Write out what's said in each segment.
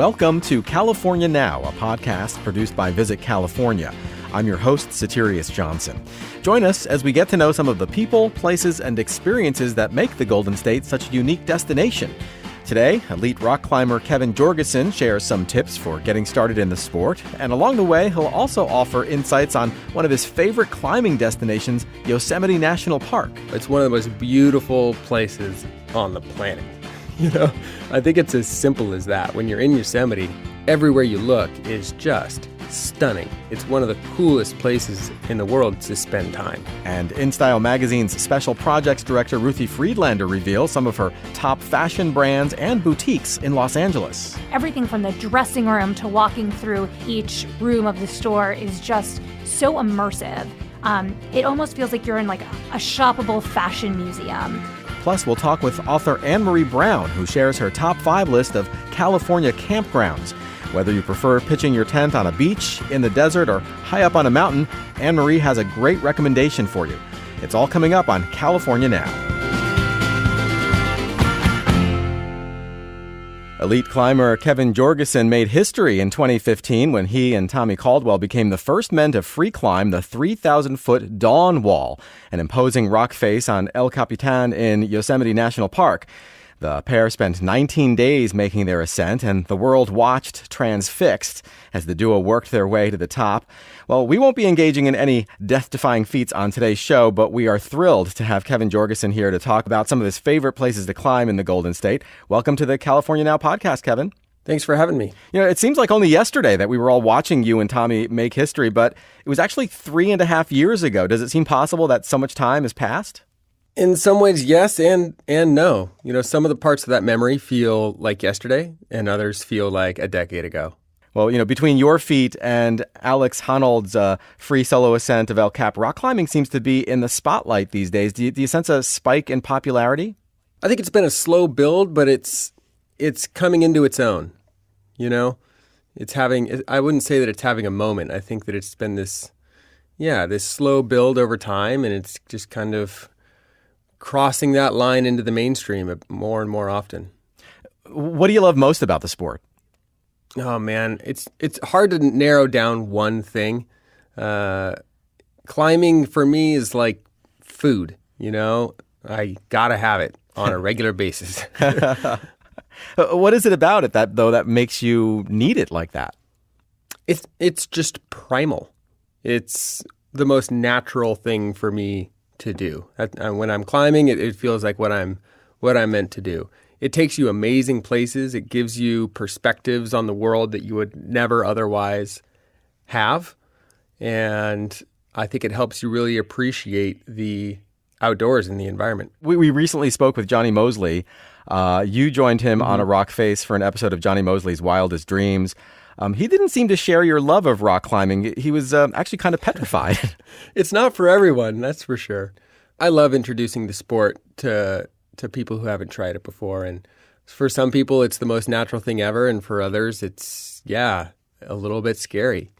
Welcome to California Now, a podcast produced by Visit California. I'm your host, Soterios Johnson. Join us as we get to know some of the people, places, and experiences that make the Golden State such a unique destination. Today, elite rock climber Kevin Jorgeson shares some tips for getting started in the sport, and along the way, he'll also offer insights on one of his favorite climbing destinations, Yosemite National Park. It's one of the most beautiful places on the planet. I think it's as simple as that. When you're in Yosemite, everywhere you look is just stunning. It's one of the coolest places in the world to spend time. And InStyle magazine's special projects director Ruthie Friedlander reveals some of her top fashion brands and boutiques in Los Angeles. Everything from the dressing room to walking through each room of the store is just so immersive. It almost feels like you're in like a shoppable fashion museum. Plus, we'll talk with author Anne-Marie Brown, who shares her top 5 list of California campgrounds. Whether you prefer pitching your tent on a beach, in the desert, or high up on a mountain, Anne-Marie has a great recommendation for you. It's all coming up on California Now. Elite climber Kevin Jorgeson made history in 2015 when he and Tommy Caldwell became the first men to free climb the 3,000-foot Dawn Wall, an imposing rock face on El Capitan in Yosemite National Park. The pair spent 19 days making their ascent, and the world watched transfixed as the duo worked their way to the top. Well, we won't be engaging in any death-defying feats on today's show, but we are thrilled to have Kevin Jorgeson here to talk about some of his favorite places to climb in the Golden State. Welcome to the California Now podcast, Kevin. Thanks for having me. It seems like only yesterday that we were all watching you and Tommy make history, but it was actually 3.5 years ago. Does it seem possible that so much time has passed? In some ways, yes and no. Some of the parts of that memory feel like yesterday, and others feel like a decade ago. Well, between your feat and Alex Honnold's free solo ascent of El Cap, rock climbing seems to be in the spotlight these days. Do you sense a spike in popularity? I think it's been a slow build, but it's coming into its own. It's having. I wouldn't say that it's having a moment. I think that it's been this slow build over time, and it's just kind of crossing that line into the mainstream more and more often. What do you love most about the sport? Oh man, it's hard to narrow down one thing. Climbing for me is like food, I gotta have it on a regular basis. What is it about it that makes you need it like that? It's just primal. It's the most natural thing for me to do. When I'm climbing, it feels like what I'm meant to do. It takes you amazing places. It gives you perspectives on the world that you would never otherwise have. And I think it helps you really appreciate the outdoors and the environment. We recently spoke with Johnny Mosley. You joined him on a rock face for an episode of Johnny Mosley's Wildest Dreams. He didn't seem to share your love of rock climbing. He was actually kind of petrified. It's not for everyone, that's for sure. I love introducing the sport to people who haven't tried it before. And for some people, it's the most natural thing ever. And for others, it's, a little bit scary.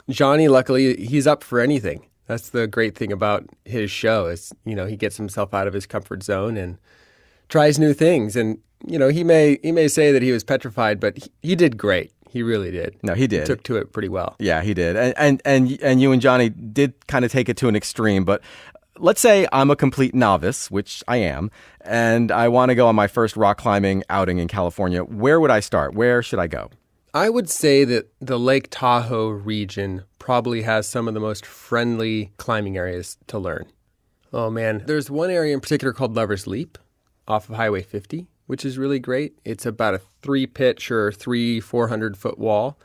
Johnny, luckily, he's up for anything. That's the great thing about his show is, he gets himself out of his comfort zone and tries new things. And he may say that he was petrified, but he did great. He really did. No, he did. He took to it pretty well. Yeah, he did. And you and Johnny did kind of take it to an extreme. But let's say I'm a complete novice, which I am, and I want to go on my first rock climbing outing in California. Where would I start? Where should I go? I would say that the Lake Tahoe region probably has some of the most friendly climbing areas to learn. Oh, man. There's one area in particular called Lover's Leap off of Highway 50. Which is really great. It's about a 3-pitch or 400-foot wall,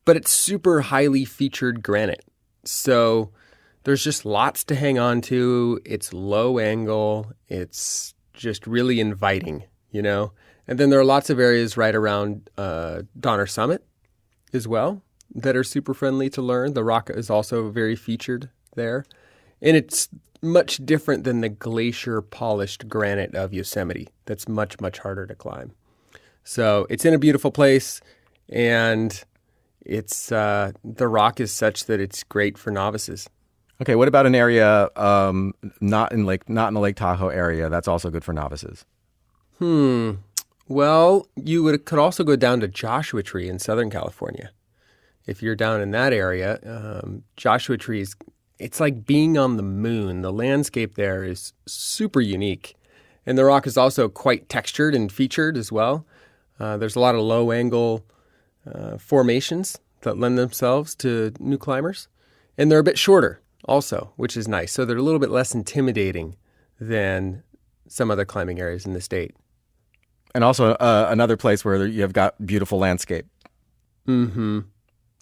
but it's super highly featured granite. So there's just lots to hang on to. It's low angle. It's just really inviting, And then there are lots of areas right around Donner Summit as well that are super friendly to learn. The rock is also very featured there. And it's much different than the glacier-polished granite of Yosemite. That's much, much harder to climb. So it's in a beautiful place, and it's the rock is such that it's great for novices. Okay, what about an area not in the Lake Tahoe area that's also good for novices? Well, could also go down to Joshua Tree in Southern California. If you're down in that area, Joshua Tree it's like being on the moon. The landscape there is super unique. And the rock is also quite textured and featured as well. There's a lot of low-angle formations that lend themselves to new climbers. And they're a bit shorter also, which is nice. So they're a little bit less intimidating than some other climbing areas in the state. And also another place where you've got beautiful landscape. Mm-hmm.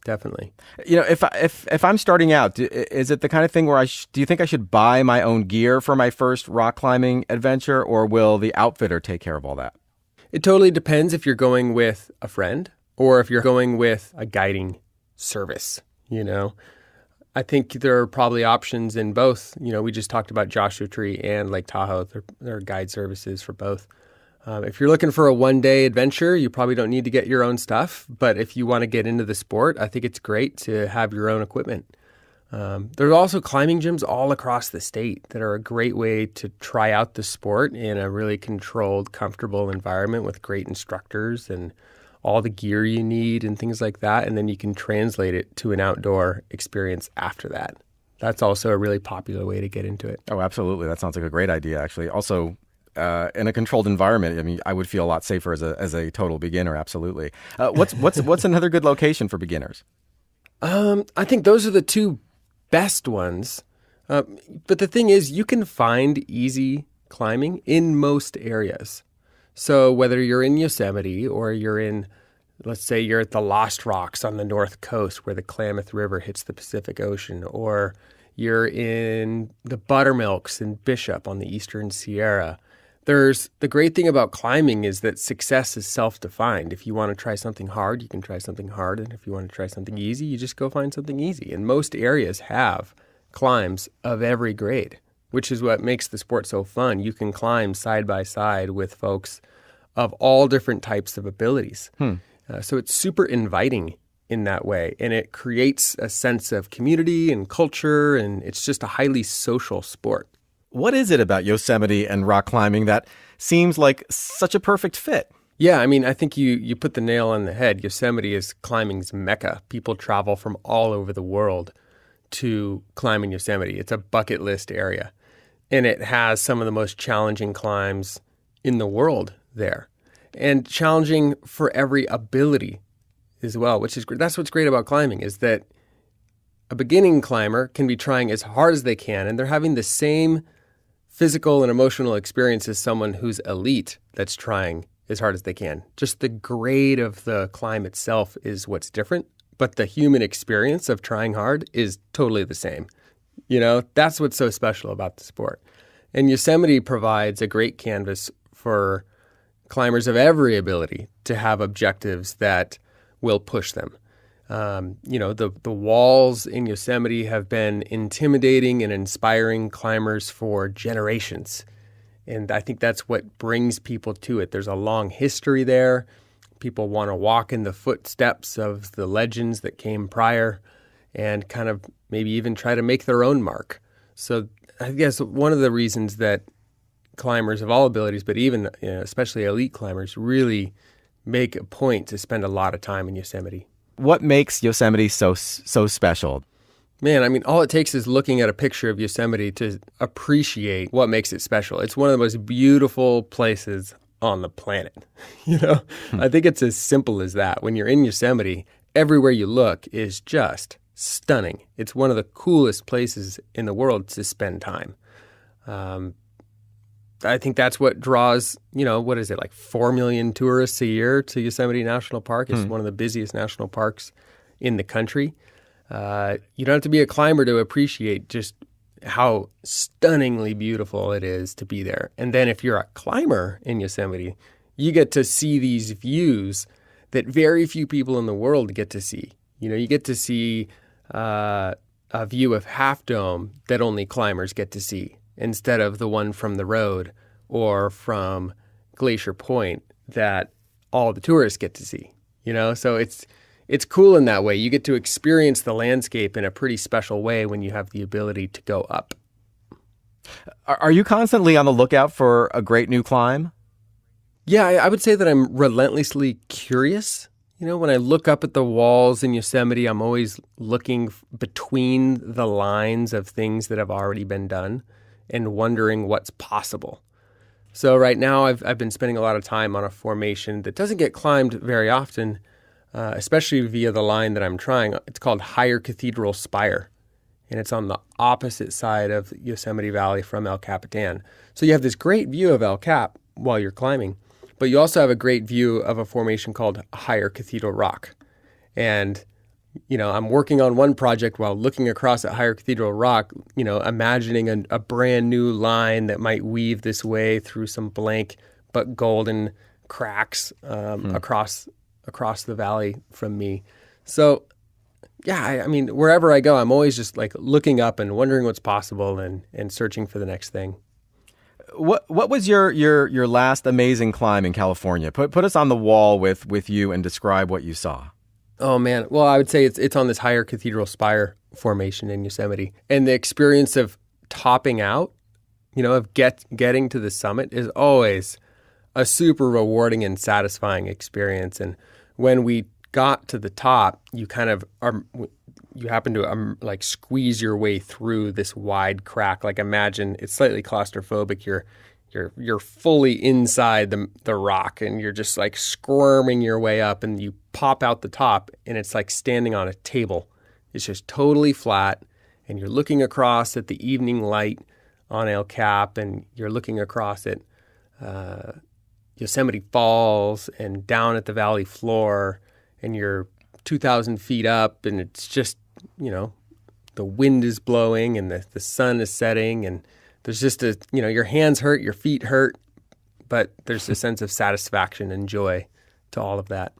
Definitely. If I'm starting out, is it the kind of thing where do you think I should buy my own gear for my first rock climbing adventure, or will the outfitter take care of all that? It totally depends if you're going with a friend or if you're going with a guiding service, I think there are probably options in both. We just talked about Joshua Tree and Lake Tahoe. There are guide services for both. If you're looking for a one-day adventure, you probably don't need to get your own stuff. But if you want to get into the sport, I think it's great to have your own equipment. There's also climbing gyms all across the state that are a great way to try out the sport in a really controlled, comfortable environment with great instructors and all the gear you need and things like that. And then you can translate it to an outdoor experience after that. That's also a really popular way to get into it. Oh, absolutely. That sounds like a great idea, actually. Also, in a controlled environment, I would feel a lot safer as a total beginner. Absolutely. What's another good location for beginners? I think those are the two best ones. But the thing is, you can find easy climbing in most areas. So whether you're in Yosemite or you're in, let's say you're at the Lost Rocks on the North Coast where the Klamath River hits the Pacific Ocean, or you're in the Buttermilks in Bishop on the Eastern Sierra. The great thing about climbing is that success is self-defined. If you want to try something hard, you can try something hard. And if you want to try something easy, you just go find something easy. And most areas have climbs of every grade, which is what makes the sport so fun. You can climb side by side with folks of all different types of abilities. So it's super inviting in that way. And it creates a sense of community and culture, and it's just a highly social sport. What is it about Yosemite and rock climbing that seems like such a perfect fit? Yeah, I think you put the nail on the head. Yosemite is climbing's mecca. People travel from all over the world to climb in Yosemite. It's a bucket list area. And it has some of the most challenging climbs in the world there. And challenging for every ability as well, which is great. That's what's great about climbing, is that a beginning climber can be trying as hard as they can, and they're having the same physical and emotional experience as someone who's elite that's trying as hard as they can. Just the grade of the climb itself is what's different, but the human experience of trying hard is totally the same. That's what's so special about the sport. And Yosemite provides a great canvas for climbers of every ability to have objectives that will push them. The walls in Yosemite have been intimidating and inspiring climbers for generations. And I think that's what brings people to it. There's a long history there. People want to walk in the footsteps of the legends that came prior and kind of maybe even try to make their own mark. So I guess one of the reasons that climbers of all abilities, but even especially elite climbers, really make a point to spend a lot of time in Yosemite. What makes Yosemite so special? Man, all it takes is looking at a picture of Yosemite to appreciate what makes it special. It's one of the most beautiful places on the planet. I think it's as simple as that. When you're in Yosemite, everywhere you look is just stunning. It's one of the coolest places in the world to spend time. I think that's what draws, what is it, like 4 million tourists a year to Yosemite National Park. It's one of the busiest national parks in the country. You don't have to be a climber to appreciate just how stunningly beautiful it is to be there. And then if you're a climber in Yosemite, you get to see these views that very few people in the world get to see. You get to see a view of Half Dome that only climbers get to see, instead of the one from the road or from Glacier Point that all the tourists get to see. So it's cool in that way. You get to experience the landscape in a pretty special way when you have the ability to go up. Are you constantly on the lookout for a great new climb? Yeah, I would say that I'm relentlessly curious. When I look up at the walls in Yosemite, I'm always looking between the lines of things that have already been done and wondering what's possible. So right now I've been spending a lot of time on a formation that doesn't get climbed very often, especially via the line that I'm trying. It's called Higher Cathedral Spire, and it's on the opposite side of Yosemite Valley from El Capitan. So you have this great view of El Cap while you're climbing, but you also have a great view of a formation called Higher Cathedral Rock. And, I'm working on one project while looking across at Higher Cathedral Rock, imagining a brand new line that might weave this way through some blank but golden cracks across the valley from me. So, yeah, I mean, wherever I go, I'm always just like looking up and wondering what's possible and searching for the next thing. What was your last amazing climb in California? Put us on the wall with you and describe what you saw. Oh, man. Well, I would say it's on this Higher Cathedral Spire formation in Yosemite. And the experience of topping out, of getting to the summit is always a super rewarding and satisfying experience. And when we got to the top, you kind of you happen to like squeeze your way through this wide crack. Like imagine it's slightly claustrophobic. You're fully inside the rock and you're just like squirming your way up and you pop out the top and it's like standing on a table. It's just totally flat and you're looking across at the evening light on El Cap and you're looking across at Yosemite Falls and down at the valley floor and you're 2,000 feet up and it's just, the wind is blowing and the sun is setting and there's just your hands hurt, your feet hurt, but there's a sense of satisfaction and joy to all of that.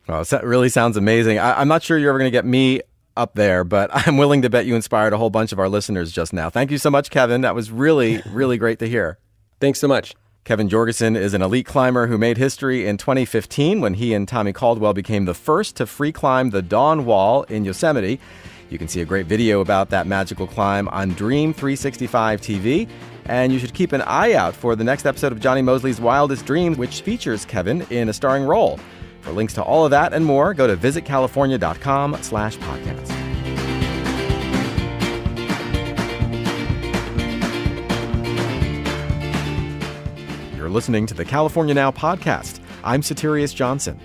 Well, that really sounds amazing. I'm not sure you're ever going to get me up there, but I'm willing to bet you inspired a whole bunch of our listeners just now. Thank you so much, Kevin. That was really, really great to hear. Thanks so much. Kevin Jorgeson is an elite climber who made history in 2015 when he and Tommy Caldwell became the first to free climb the Dawn Wall in Yosemite. You can see a great video about that magical climb on Dream 365 TV. And you should keep an eye out for the next episode of Johnny Mosley's Wildest Dreams, which features Kevin in a starring role. For links to all of that and more, go to visitcalifornia.com/podcast. You're listening to the California Now podcast. I'm Soterios Johnson.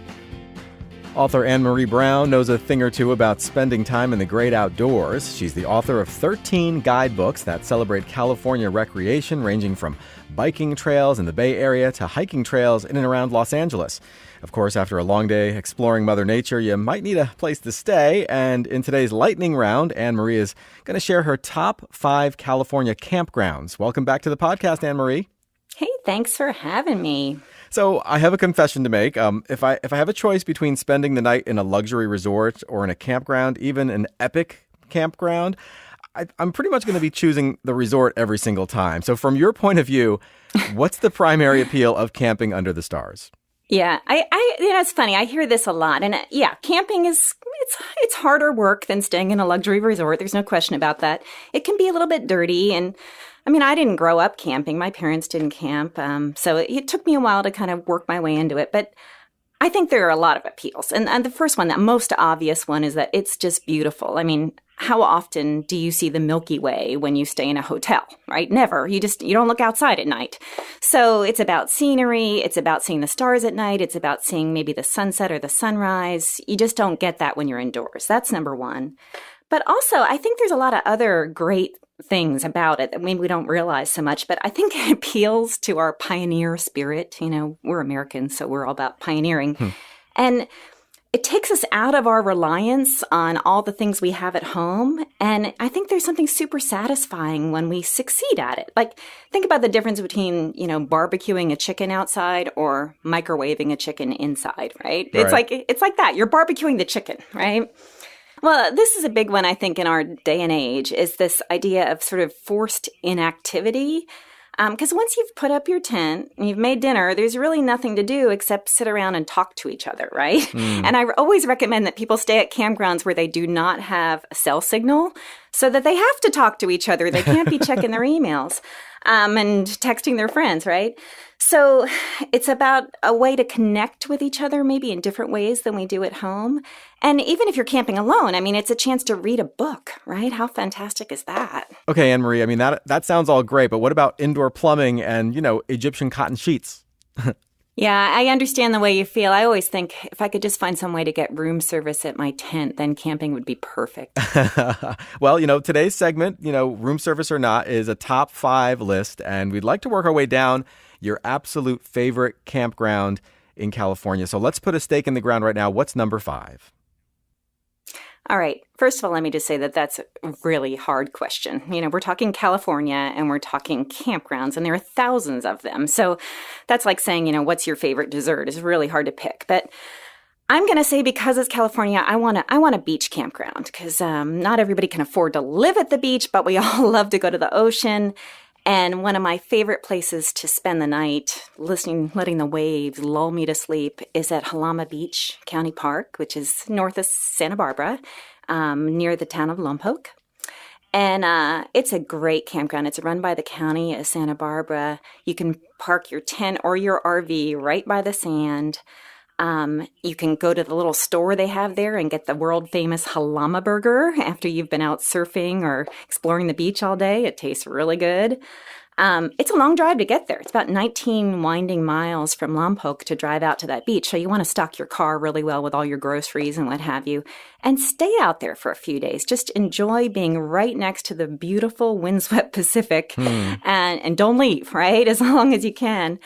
Author Anne-Marie Brown knows a thing or two about spending time in the great outdoors. She's the author of 13 guidebooks that celebrate California recreation, ranging from biking trails in the Bay Area to hiking trails in and around Los Angeles. Of course, after a long day exploring Mother Nature, you might need a place to stay. And in today's lightning round, Anne-Marie is going to share her top 5 California campgrounds. Welcome back to the podcast, Anne-Marie. Hey, thanks for having me. So I have a confession to make. If I have a choice between spending the night in a luxury resort or in a campground, even an epic campground, I'm pretty much going to be choosing the resort every single time. So from your point of view, what's the primary appeal of camping under the stars? Yeah, it's funny. I hear this a lot. And camping it's harder work than staying in a luxury resort. There's no question about that. It can be a little bit dirty. And I mean, I didn't grow up camping. My parents didn't camp. So it took me a while to kind of work my way into it. But I think there are a lot of appeals. And the first one, that most obvious one, is that it's just beautiful. I mean, how often do you see the Milky Way when you stay in a hotel, right? Never. You don't look outside at night. So it's about scenery. It's about seeing the stars at night. It's about seeing maybe the sunset or the sunrise. You just don't get that when you're indoors. That's number one. But also, I think there's a lot of other great things about it that maybe we don't realize so much, but I think it appeals to our pioneer spirit. We're Americans, so we're all about pioneering. And it takes us out of our reliance on all the things we have at home. And I think there's something super satisfying when we succeed at it. Like, think about the difference between, barbecuing a chicken outside or microwaving a chicken inside, right? Right. It's like that. You're barbecuing the chicken, right? Well, this is a big one, I think, in our day and age, is this idea of sort of forced inactivity. Because once you've put up your tent and you've made dinner, there's really nothing to do except sit around and talk to each other, right? And I always recommend that people stay at campgrounds where they do not have a cell signal so that they have to talk to each other. They can't be checking their emails. and texting their friends, right? So it's about a way to connect with each other maybe in different ways than we do at home. And even if you're camping alone, I mean, it's a chance to read a book, right? How fantastic is that? Okay, Anne-Marie, I mean, that sounds all great, but what about indoor plumbing and, Egyptian cotton sheets? Yeah, I understand the way you feel. I always think if I could just find some way to get room service at my tent, then camping would be perfect. Well, today's segment, room service or not, is a top 5 list, and we'd like to work our way down your absolute favorite campground in California. So let's put a stake in the ground right now. What's number 5? All right. First of all, let me just say that that's a really hard question. We're talking California and we're talking campgrounds, and there are thousands of them. So that's like saying, what's your favorite dessert? It's really hard to pick. But I'm going to say, because it's California, I want a beach campground, because not everybody can afford to live at the beach, but we all love to go to the ocean. And one of my favorite places to spend the night, letting the waves lull me to sleep, is at Halawa Beach County Park, which is north of Santa Barbara, near the town of Lompoc. And it's a great campground. It's run by the county of Santa Barbara. You can park your tent or your RV right by the sand. You can go to the little store they have there and get the world famous Halawa burger after you've been out surfing or exploring the beach all day. It tastes really good. It's a long drive to get there. It's about 19 winding miles from Lompoc to drive out to that beach. So you want to stock your car really well with all your groceries and what have you, and stay out there for a few days. Just enjoy being right next to the beautiful windswept Pacific and don't leave, right? As long as you can.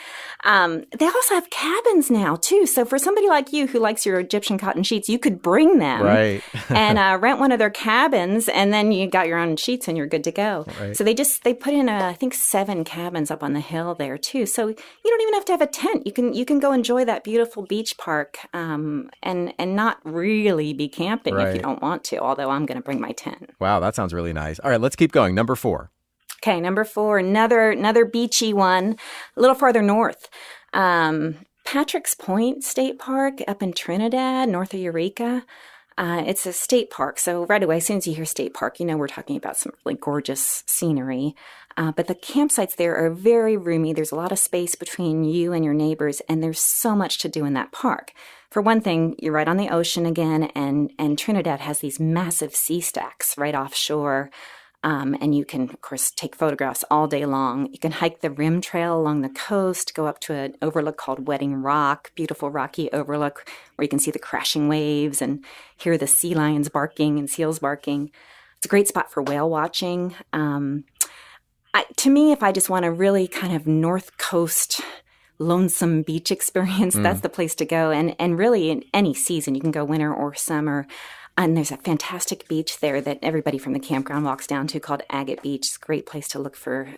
They also have cabins now too. So for somebody like you who likes your Egyptian cotton sheets, you could bring them right. and rent one of their cabins, and then you got your own sheets and you're good to go. Right. So they put in I think 7 cabins up on the hill there too. So you don't even have to have a tent. You can go enjoy that beautiful beach park and not really be camping if you don't want to, although I'm going to bring my tent. Wow, that sounds really nice. All right, let's keep going. Number 4. Okay, number 4, another beachy one, a little farther north. Patrick's Point State Park up in Trinidad, north of Eureka. It's a state park, so right away, as soon as you hear state park, we're talking about some really gorgeous scenery. But the campsites there are very roomy. There's a lot of space between you and your neighbors, and there's so much to do in that park. For one thing, you're right on the ocean again, and Trinidad has these massive sea stacks right offshore. And you can, of course, take photographs all day long. You can hike the rim trail along the coast, go up to an overlook called Wedding Rock, beautiful rocky overlook where you can see the crashing waves and hear the sea lions barking and seals barking. It's a great spot for whale watching. To me, if I just want a really kind of North Coast lonesome beach experience, that's the place to go. And really in any season, you can go winter or summer. And there's a fantastic beach there that everybody from the campground walks down to called Agate Beach. It's a great place to look for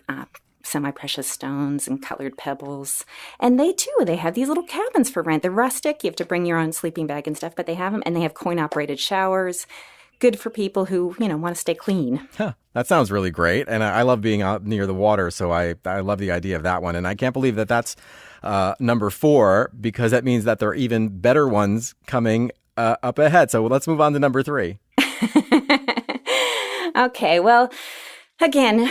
semi-precious stones and colored pebbles. And they have these little cabins for rent. They're rustic. You have to bring your own sleeping bag and stuff, but they have them. And they have coin-operated showers. Good for people who, want to stay clean. Huh. That sounds really great. And I love being out near the water, so I love the idea of that one. And I can't believe that's number 4, because that means that there are even better ones coming up ahead. So let's move on to number 3. Okay, well, again,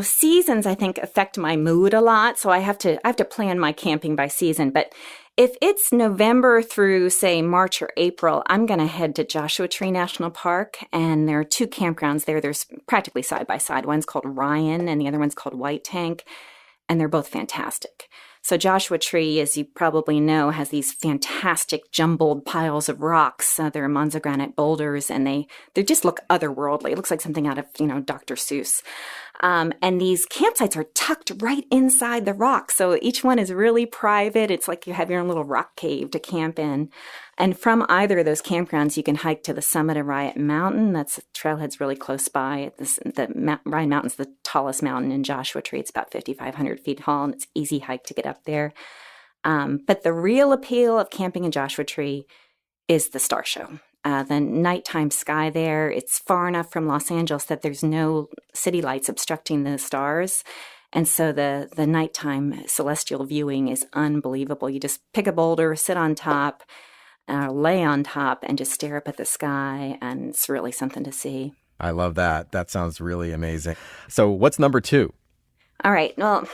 seasons I think affect my mood a lot, so I have to plan my camping by season. But if it's November through, say, March or April, I'm going to head to Joshua Tree National Park, and there are 2 campgrounds there. There's practically side by side. One's called Ryan, and the other one's called White Tank, and they're both fantastic. So Joshua Tree, as you probably know, has these fantastic jumbled piles of rocks. They're Monza granite boulders, and they just look otherworldly. It looks like something out of, Dr. Seuss. And these campsites are tucked right inside the rock. So each one is really private. It's like you have your own little rock cave to camp in. And from either of those campgrounds, you can hike to the summit of Riot Mountain. That's trailhead's really close by. Riot Mountain's the tallest mountain in Joshua Tree. It's about 5,500 feet tall, and it's easy hike to get up there. But the real appeal of camping in Joshua Tree is the star show. The nighttime sky there, it's far enough from Los Angeles that there's no city lights obstructing the stars. And so the nighttime celestial viewing is unbelievable. You just pick a boulder, sit on top, lay on top, and just stare up at the sky. And it's really something to see. I love that. That sounds really amazing. So what's number 2? All right. Well,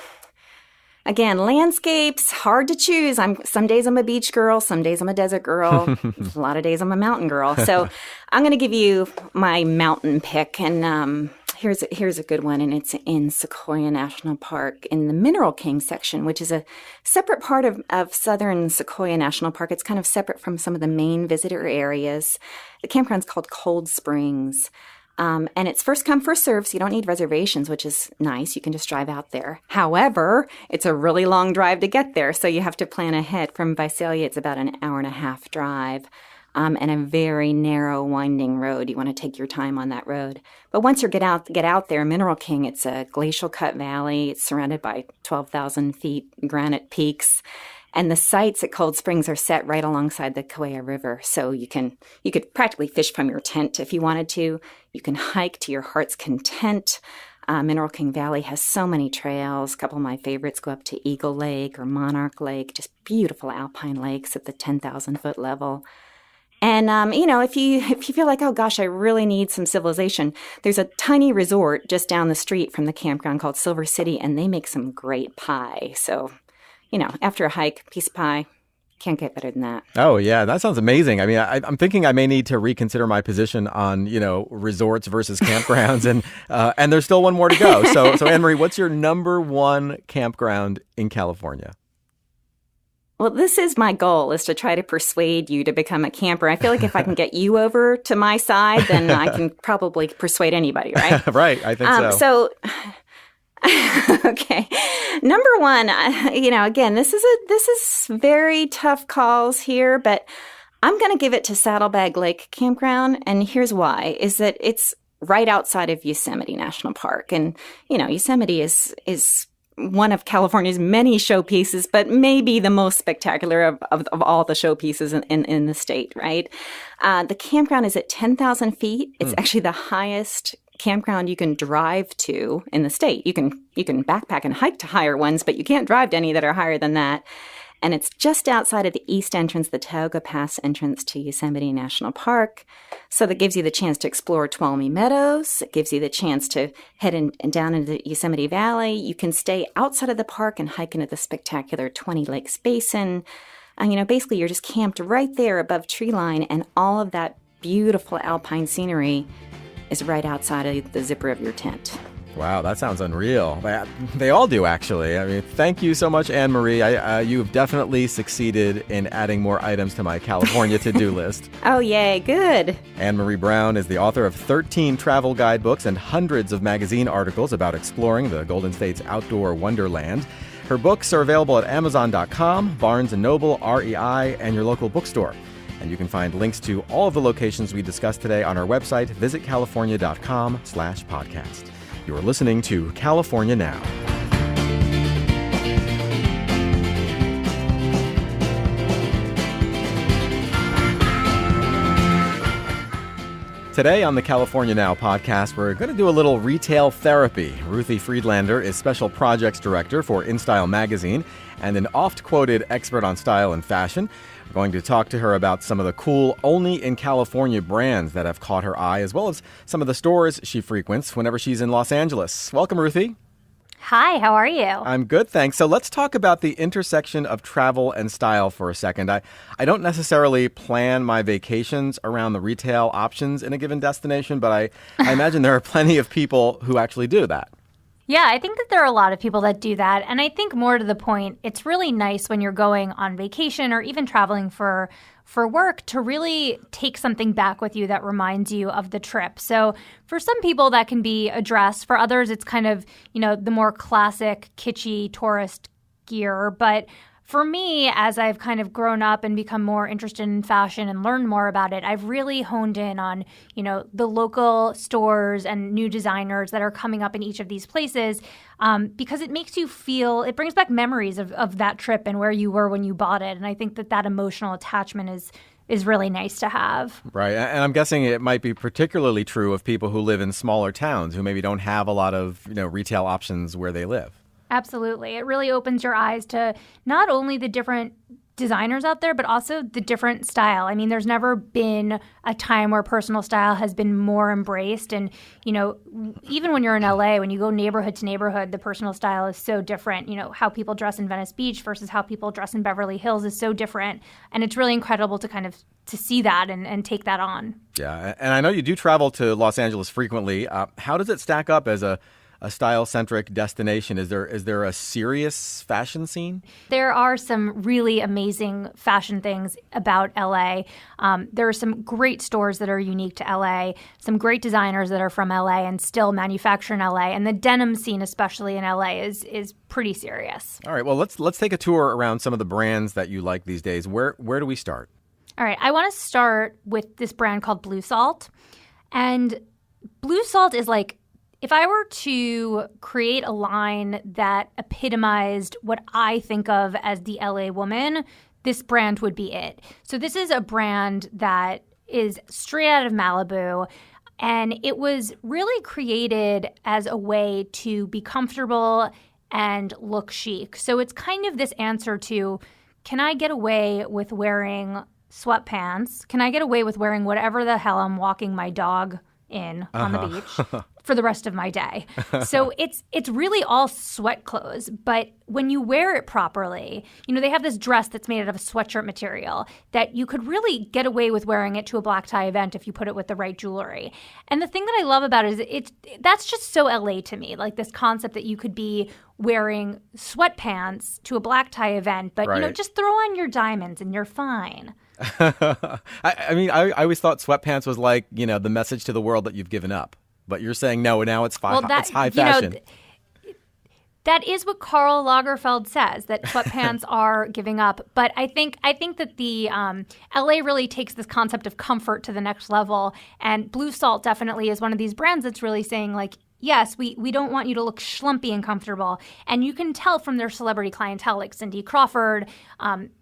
again, landscapes, hard to choose. Some days I'm a beach girl, some days I'm a desert girl, a lot of days I'm a mountain girl. So I'm going to give you my mountain pick, and here's a good one, and it's in Sequoia National Park in the Mineral King section, which is a separate part of southern Sequoia National Park. It's kind of separate from some of the main visitor areas. The campground's called Cold Springs. And it's first come, first serve, so you don't need reservations, which is nice. You can just drive out there. However, it's a really long drive to get there, so you have to plan ahead. From Visalia, it's about an hour and a half drive, and a very narrow, winding road. You want to take your time on that road. But once you get out there, Mineral King, it's a glacial cut valley. It's surrounded by 12,000 feet granite peaks. And the sites at Cold Springs are set right alongside the Sequoia River. So you could practically fish from your tent if you wanted to. You can hike to your heart's content. Mineral King Valley has so many trails. A couple of my favorites go up to Eagle Lake or Monarch Lake, just beautiful alpine lakes at the 10,000-foot level. And, if you feel like, oh gosh, I really need some civilization, there's a tiny resort just down the street from the campground called Silver City, and they make some great pie. So, after a hike, piece of pie, can't get better than that. Oh, yeah. That sounds amazing. I mean, I'm thinking I may need to reconsider my position on, resorts versus campgrounds. And there's still one more to go. So Anne-Marie, what's your number one campground in California? Well, this is my goal, is to try to persuade you to become a camper. I feel like if I can get you over to my side, then I can probably persuade anybody, right? Right. I think so. Okay. Number one, again, this is very tough calls here, but I'm going to give it to Saddlebag Lake Campground. And here's why, is that it's right outside of Yosemite National Park. And, Yosemite is one of California's many showpieces, but maybe the most spectacular of all the showpieces in the state, right? The campground is at 10,000 feet. It's actually the highest campground you can drive to in the state. You can backpack and hike to higher ones, but you can't drive to any that are higher than that. And it's just outside of the east entrance, the Tioga Pass entrance to Yosemite National Park. So that gives you the chance to explore Tuolumne Meadows. It gives you the chance to head down into the Yosemite Valley. You can stay outside of the park and hike into the spectacular 20 Lakes Basin. Basically you're just camped right there above tree line, and all of that beautiful alpine scenery is right outside of the zipper of your tent. Wow, that sounds unreal. They all do, actually. I mean, thank you so much, Anne-Marie. You've definitely succeeded in adding more items to my California to-do list. Oh, yay, good. Anne-Marie Brown is the author of 13 travel guidebooks and hundreds of magazine articles about exploring the Golden State's outdoor wonderland. Her books are available at Amazon.com, Barnes & Noble, REI, and your local bookstore. And you can find links to all of the locations we discussed today on our website, visitcalifornia.com/podcast. You are listening to California Now. Today on the California Now podcast, we're going to do a little retail therapy. Ruthie Friedlander is Special Projects Director for InStyle magazine and an oft-quoted expert on style and fashion. We're going to talk to her about some of the cool only-in-California brands that have caught her eye, as well as some of the stores she frequents whenever she's in Los Angeles. Welcome, Ruthie. Hi, how are you? I'm good, thanks. So let's talk about the intersection of travel and style for a second. I don't necessarily plan my vacations around the retail options in a given destination, but I imagine there are plenty of people who actually do that. Yeah, I think that there are a lot of people that do that. And I think more to the point, it's really nice when you're going on vacation or even traveling for work to really take something back with you that reminds you of the trip. So for some people that can be a dress. For others, it's kind of, the more classic, kitschy tourist gear. But for me, as I've kind of grown up and become more interested in fashion and learned more about it, I've really honed in on, the local stores and new designers that are coming up in each of these places because it makes you feel, it brings back memories of that trip and where you were when you bought it. And I think that emotional attachment is really nice to have. Right. And I'm guessing it might be particularly true of people who live in smaller towns who maybe don't have a lot of, retail options where they live. Absolutely. It really opens your eyes to not only the different designers out there, but also the different style. I mean, there's never been a time where personal style has been more embraced. And, you know, even when you're in LA, when you go neighborhood to neighborhood, the personal style is so different. You know, how people dress in Venice Beach versus how people dress in Beverly Hills is so different. And it's really incredible to see that and take that on. Yeah. And I know you do travel to Los Angeles frequently. How does it stack up as a style-centric destination? Is there a serious fashion scene? There are some really amazing fashion things about LA. There are some great stores that are unique to LA, some great designers that are from LA and still manufacture in LA. And the denim scene, especially in LA, is pretty serious. All right, well, let's take a tour around some of the brands that you like these days. Where do we start? All right, I want to start with this brand called Blue Salt. And Blue Salt is like, if I were to create a line that epitomized what I think of as the LA woman, this brand would be it. So this is a brand that is straight out of Malibu, and it was really created as a way to be comfortable and look chic. So it's kind of this answer to, can I get away with wearing sweatpants? Can I get away with wearing whatever the hell I'm walking my dog in on the beach for the rest of my day? So it's really all sweat clothes, but when you wear it properly, you know, they have this dress that's made out of a sweatshirt material that you could really get away with wearing it to a black tie event if you put it with the right jewelry. And the thing that I love about it is that's just so LA to me, like this concept that you could be wearing sweatpants to a black tie event, but you know, just throw on your diamonds and you're fine. I mean, I always thought sweatpants was like, you know, the message to the world that you've given up. But you're saying no, now it's it's high fashion. That is what Karl Lagerfeld says, that sweatpants are giving up. But I think that the LA really takes this concept of comfort to the next level. And Blue Salt definitely is one of these brands that's really saying, like, yes, we don't want you to look schlumpy and comfortable. And you can tell from their celebrity clientele, like Cindy Crawford,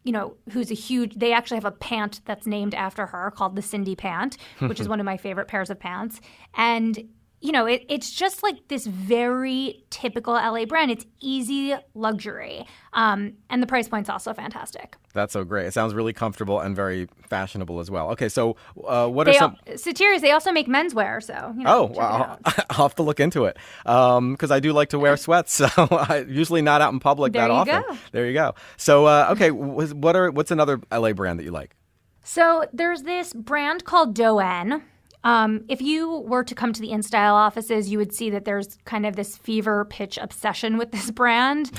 you know, who's they actually have a pant that's named after her called the Cindy Pant, which is one of my favorite pairs of pants. And, you know, it's just like this very typical LA brand. It's easy luxury. And the price point's also fantastic. That's so great. It sounds really comfortable and very fashionable as well. Okay, so Soterios, they also make menswear, so, you know. Oh, wow. I'll have to look into it because I do like to wear sweats, so I'm usually not out in public that often. There you go. So, okay, what's another LA brand that you like? So there's this brand called Doen. If you were to come to the InStyle offices, you would see that there's kind of this fever pitch obsession with this brand.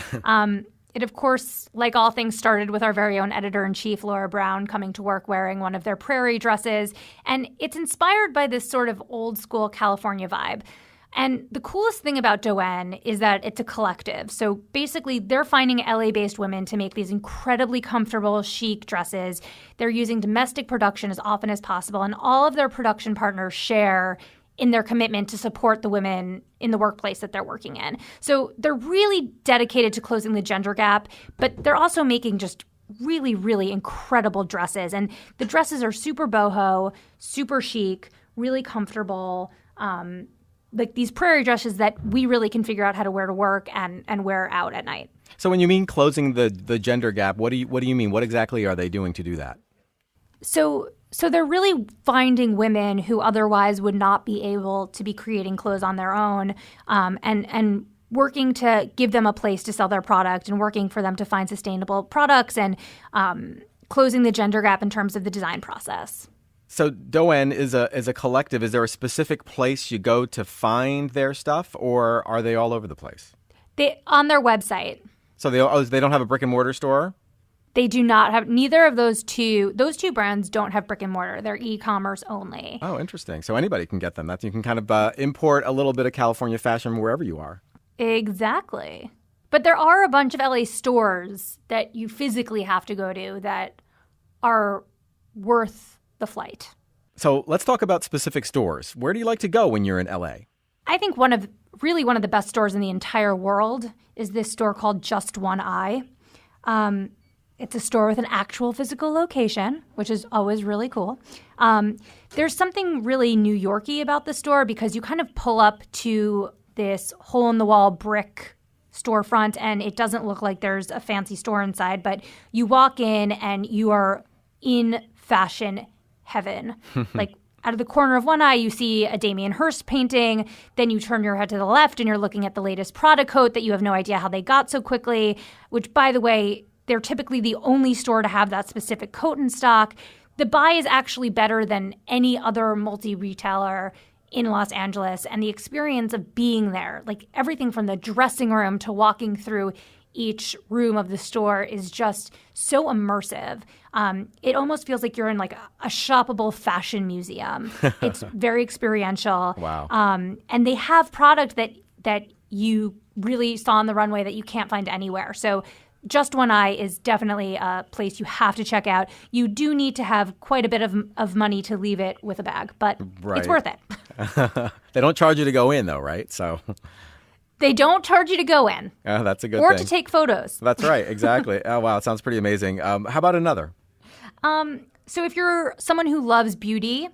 It, of course, like all things, started with our very own editor-in-chief, Laura Brown, coming to work wearing one of their prairie dresses. And it's inspired by this sort of old-school California vibe. And the coolest thing about Doen is that it's a collective. So basically, they're finding LA-based women to make these incredibly comfortable, chic dresses. They're using domestic production as often as possible, and all of their production partners share in their commitment to support the women in the workplace that they're working in. So they're really dedicated to closing the gender gap, but they're also making just really, really incredible dresses. And the dresses are super boho, super chic, really comfortable, like these prairie dresses that we really can figure out how to wear to work and wear out at night. So when you mean closing the gender gap, what do you mean? What exactly are they doing to do that? So they're really finding women who otherwise would not be able to be creating clothes on their own, and working to give them a place to sell their product and working for them to find sustainable products and closing the gender gap in terms of the design process. So Doen is a collective. Is there a specific place you go to find their stuff, or are they all over the place? On their website. So they don't have a brick and mortar store? They do not have, neither of those two brands don't have brick and mortar. They're e-commerce only. Oh, interesting. So anybody can get them. You can kind of import a little bit of California fashion wherever you are. Exactly. But there are a bunch of LA stores that you physically have to go to that are worth the flight. So let's talk about specific stores. Where do you like to go when you're in LA? I think one of the best stores in the entire world is this store called Just One Eye. It's a store with an actual physical location, which is always really cool. There's something really New York-y about the store because you kind of pull up to this hole-in-the-wall brick storefront, and it doesn't look like there's a fancy store inside, but you walk in and you are in fashion heaven. Like, out of the corner of one eye, you see a Damien Hirst painting. Then you turn your head to the left and you're looking at the latest Prada coat that you have no idea how they got so quickly, which, by the way, they're typically the only store to have that specific coat in stock. The buy is actually better than any other multi-retailer in Los Angeles. And the experience of being there, like everything from the dressing room to walking through each room of the store, is just so immersive. It almost feels like you're in like a shoppable fashion museum. It's very experiential. Wow. And they have product that you really saw on the runway that you can't find anywhere. So Just One Eye is definitely a place you have to check out. You do need to have quite a bit of money to leave it with a bag, but It's worth it. They don't charge you to go in, though, right? So they don't charge you to go in. That's a good or thing. to take photos. That's right. Exactly. Oh, wow. It sounds pretty amazing. How about another? So if you're someone who loves beauty,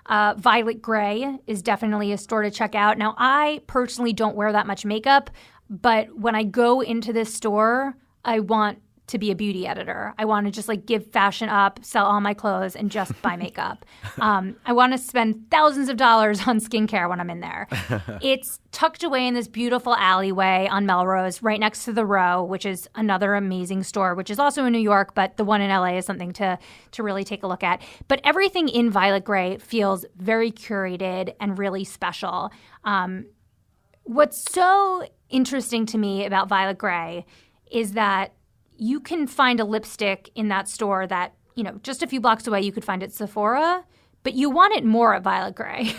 Violet Grey is definitely a store to check out. Now, I personally don't wear that much makeup, but when I go into this store, I want to be a beauty editor. I want to just like give fashion up, sell all my clothes, and just buy makeup. I want to spend thousands of dollars on skincare when I'm in there. It's tucked away in this beautiful alleyway on Melrose, right next to the Row, which is another amazing store, which is also in New York, but the one in LA is something to really take a look at. But everything in Violet Grey feels very curated and really special. What's so interesting to me about Violet Grey is that you can find a lipstick in that store that, you know, just a few blocks away you could find at Sephora, but you want it more at Violet Grey.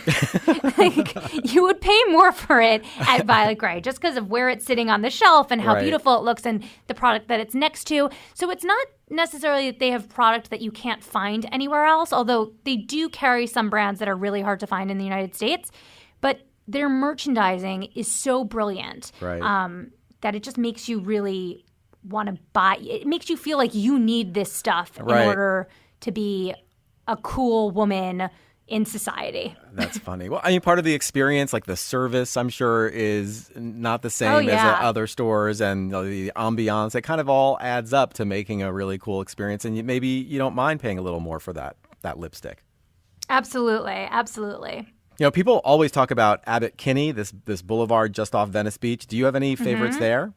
Like, you would pay more for it at Violet Grey just because of where it's sitting on the shelf and how beautiful it looks and the product that it's next to. So it's not necessarily that they have product that you can't find anywhere else, although they do carry some brands that are really hard to find in the United States. But their merchandising is so brilliant that it just makes you really want to buy. It makes you feel like you need this stuff in order to be a cool woman in society. That's funny. Well, I mean, part of the experience, like the service, I'm sure, is not the same as at other stores, and the ambiance. It kind of all adds up to making a really cool experience, and maybe you don't mind paying a little more for that lipstick. Absolutely, absolutely. You know, people always talk about Abbot Kinney, this boulevard just off Venice Beach. Do you have any favorites there?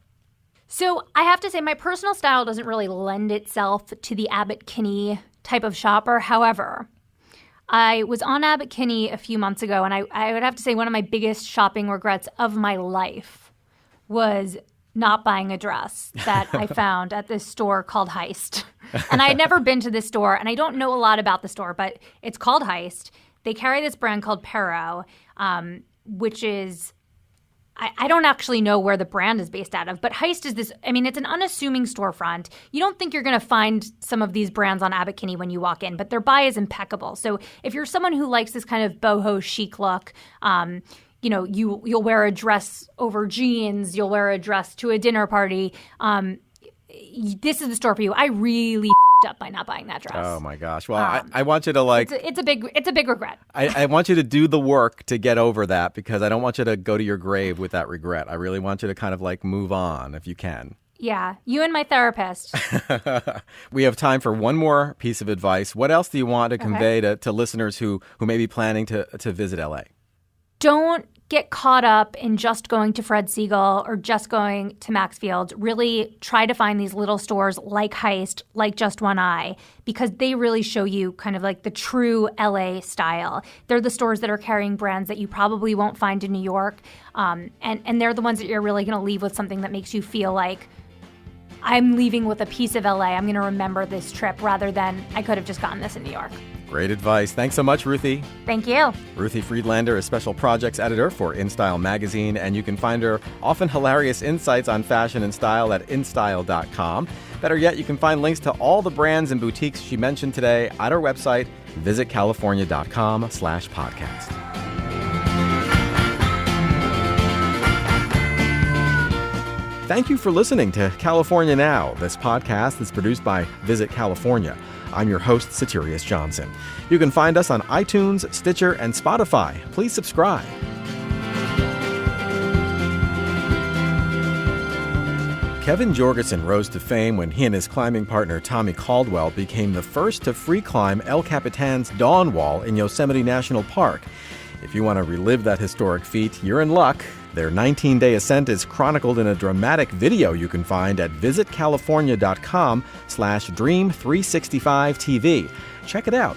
So I have to say my personal style doesn't really lend itself to the Abbot Kinney type of shopper. However, I was on Abbot Kinney a few months ago, and I would have to say one of my biggest shopping regrets of my life was not buying a dress that I found at this store called Heist. And I had never been to this store, and I don't know a lot about the store, but it's called Heist. They carry this brand called Perro, which is... I don't actually know where the brand is based out of, but Heist is this, I mean, it's an unassuming storefront. You don't think you're going to find some of these brands on Abbot Kinney when you walk in, but their buy is impeccable. So if you're someone who likes this kind of boho chic look, you know, you'll wear a dress over jeans, you'll wear a dress to a dinner party, this is the store for you. I really up by not buying that dress. Oh my gosh. Well, I want you to like... It's a big regret. I want you to do the work to get over that, because I don't want you to go to your grave with that regret. I really want you to kind of like move on if you can. Yeah, you and my therapist. We have time for one more piece of advice. What else do you want to convey to listeners who may be planning to visit LA? Don't get caught up in just going to Fred Segal or just going to Maxfield. Really try to find these little stores like Heist, like Just One Eye, because they really show you kind of like the true LA style. They're the stores that are carrying brands that you probably won't find in New York. And they're the ones that you're really going to leave with something that makes you feel like, I'm leaving with a piece of LA. I'm going to remember this trip rather than I could have just gotten this in New York. Great advice. Thanks so much, Ruthie. Thank you. Ruthie Friedlander is special projects editor for InStyle magazine, and you can find her often hilarious insights on fashion and style at InStyle.com. Better yet, you can find links to all the brands and boutiques she mentioned today at her website, visitcalifornia.com/podcast. Thank you for listening to California Now. This podcast is produced by Visit California. I'm your host, Soterios Johnson. You can find us on iTunes, Stitcher, and Spotify. Please subscribe. Kevin Jorgeson rose to fame when he and his climbing partner Tommy Caldwell became the first to free climb El Capitan's Dawn Wall in Yosemite National Park. If you want to relive that historic feat, you're in luck. Their 19-day ascent is chronicled in a dramatic video you can find at visitcalifornia.com/dream365tv. Check it out.